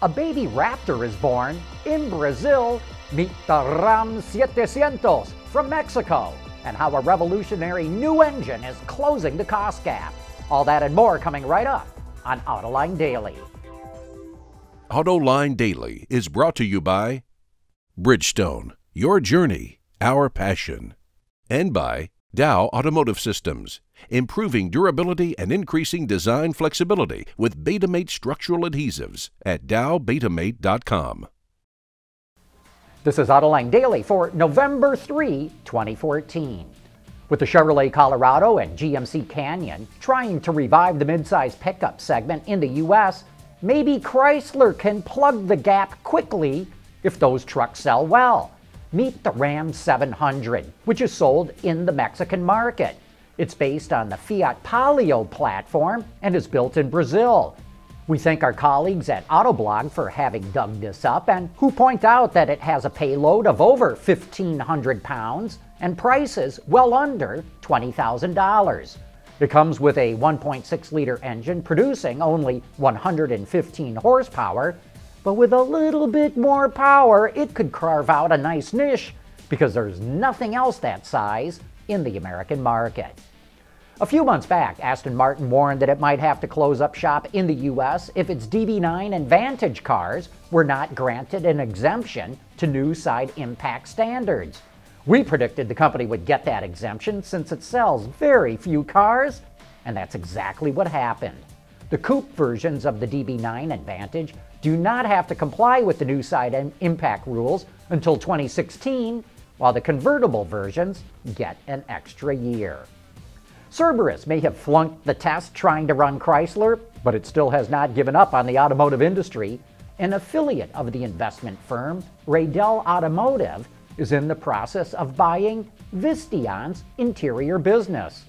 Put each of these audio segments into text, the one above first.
A baby Raptor is born in Brazil. Meet the Ram 700 from Mexico, and how a revolutionary new engine is closing the cost gap. All that and more coming right up on Autoline Daily. Autoline Daily is brought to you by Bridgestone, your journey, our passion, and by Dow Automotive Systems, improving durability and increasing design flexibility with Betamate structural adhesives at dowbetamate.com. This is Autoline Daily for November 3, 2014. With the Chevrolet Colorado and GMC Canyon trying to revive the midsize pickup segment in the U.S., maybe Chrysler can plug the gap quickly if those trucks sell well. Meet the Ram 700, which is sold in the Mexican market. It's based on the Fiat Palio platform and is built in Brazil. We thank our colleagues at Autoblog for having dug this up, and who point out that it has a payload of over 1,500 pounds and prices well under $20,000. It comes with a 1.6-liter engine producing only 115 horsepower, but with a little bit more power, it could carve out a nice niche because there's nothing else that size in the American market. A few months back, Aston Martin warned that it might have to close up shop in the U.S. if its DB9 and Vantage cars were not granted an exemption to new side impact standards. We predicted the company would get that exemption since it sells very few cars, and that's exactly what happened. The coupe versions of the DB9 and Vantage do not have to comply with the new side impact rules until 2016, while the convertible versions get an extra year. Cerberus may have flunked the test trying to run Chrysler, but it still has not given up on the automotive industry. An affiliate of the investment firm, Raydell Automotive, is in the process of buying Visteon's interior business.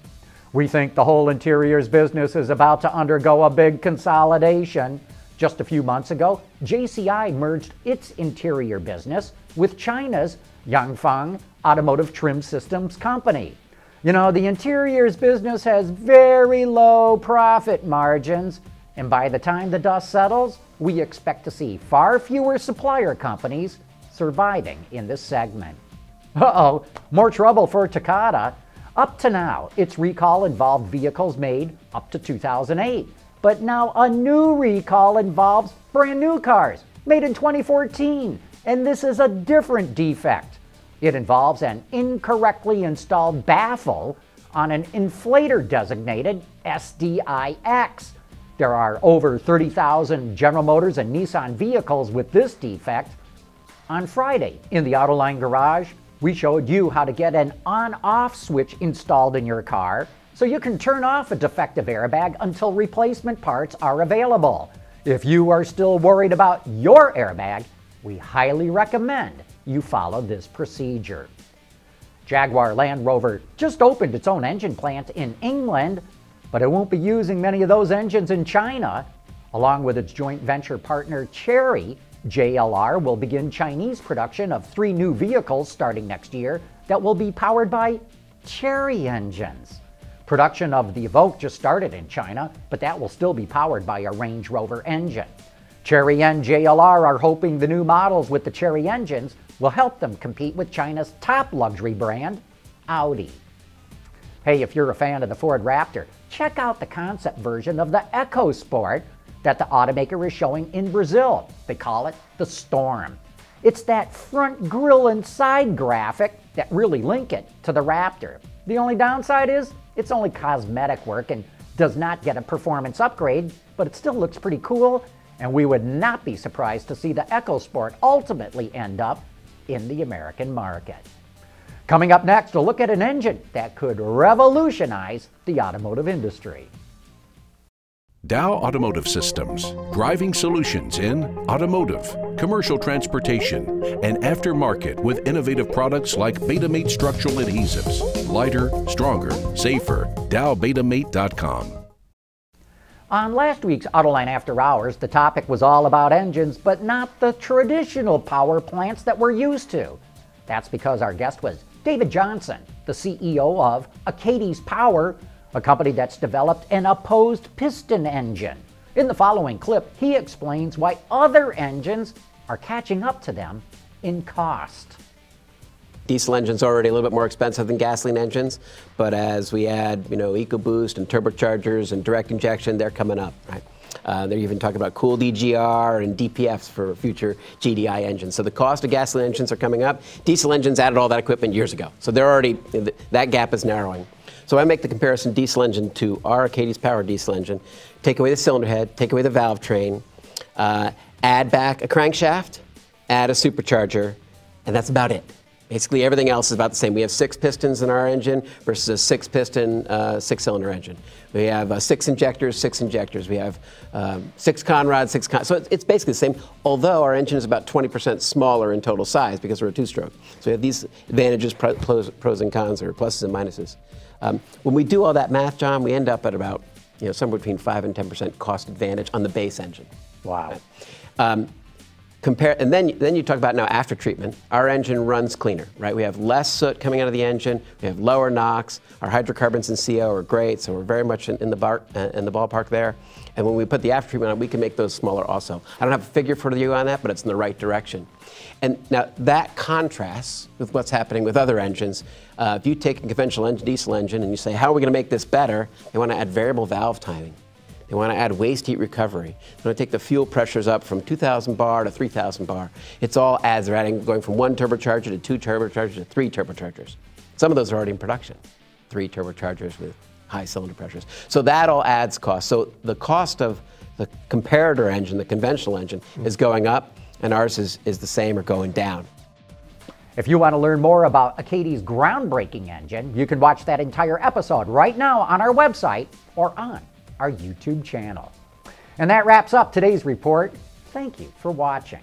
We think the whole interiors business is about to undergo a big consolidation. Just a few months ago, JCI merged its interior business with China's Yangfeng Automotive Trim Systems Company. You know, the interiors business has very low profit margins, and by the time the dust settles, we expect to see far fewer supplier companies surviving in this segment. Uh-oh, more trouble for Takata. Up to now, its recall involved vehicles made up to 2008, but now a new recall involves brand new cars made in 2014, and this is a different defect. It involves an incorrectly installed baffle on an inflator designated SDIX. There are over 30,000 General Motors and Nissan vehicles with this defect. On Friday, in the Autoline garage, we showed you how to get an on-off switch installed in your car so you can turn off a defective airbag until replacement parts are available. If you are still worried about your airbag, we highly recommend you follow this procedure. Jaguar Land Rover just opened its own engine plant in England, but it won't be using many of those engines in China. Along with its joint venture partner Chery, JLR will begin Chinese production of 3 new vehicles starting next year that will be powered by Chery engines. Production of the Evoque just started in China, but that will still be powered by a Range Rover engine. Chery and JLR are hoping the new models with the Chery engines will help them compete with China's top luxury brand, Audi. Hey, if you're a fan of the Ford Raptor, check out the concept version of the EcoSport that the automaker is showing in Brazil. They call it the Storm. It's that front grille and side graphic that really link it to the Raptor. The only downside is it's only cosmetic work and does not get a performance upgrade, but it still looks pretty cool, and we would not be surprised to see the EcoSport ultimately end up in the American market. Coming up next, a look at an engine that could revolutionize the automotive industry. Dow Automotive Systems, driving solutions in automotive, commercial transportation, and aftermarket with innovative products like Betamate structural adhesives. Lighter, stronger, safer. dowbetamate.com. On last week's Autoline After Hours, the topic was all about engines, but not the traditional power plants that we're used to. That's because our guest was David Johnson, the CEO of Achates Power, a company that's developed an opposed piston engine. In the following clip, he explains why other engines are catching up to them in cost. Diesel engines are already a little bit more expensive than gasoline engines, but as we add, EcoBoost and turbochargers and direct injection, they're coming up, right? They're even talking about cooled EGR and DPFs for future GDI engines. So the cost of gasoline engines are coming up. Diesel engines added all that equipment years ago. So they're already, that gap is narrowing. So I make the comparison diesel engine to our Achates powered diesel engine. Take away the cylinder head, take away the valve train, add back a crankshaft, add a supercharger, and that's about it. Basically, everything else is about the same. We have 6 pistons in our engine versus a 6-piston, 6-cylinder engine. We have 6 injectors, 6 injectors. We have 6 conrods, 6 so it's basically the same, although our engine is about 20% smaller in total size because we're a 2-stroke. So we have these advantages, pros and cons, or pluses and minuses. When we do all that math, John, we end up at about somewhere between 5 and 10% cost advantage on the base engine. Wow. And then you talk about now after treatment, our engine runs cleaner, right? We have less soot coming out of the engine, we have lower NOx, our hydrocarbons and CO are great, so we're very much in the ballpark there. And when we put the after treatment on, we can make those smaller also. I don't have a figure for you on that, but it's in the right direction. And now that contrasts with what's happening with other engines. If you take a conventional diesel engine and you say, how are we going to make this better? They want to add variable valve timing. They want to add waste heat recovery. They want to take the fuel pressures up from 2,000 bar to 3,000 bar. It's all adds. They're adding, going from 1 turbocharger to 2 turbochargers to 3 turbochargers. Some of those are already in production. 3 turbochargers with high cylinder pressures. So that all adds cost. So the cost of the comparator engine, the conventional engine, is going up, and ours is the same or going down. If you want to learn more about Achates' groundbreaking engine, you can watch that entire episode right now on our website or on our YouTube channel. And that wraps up today's report. Thank you for watching.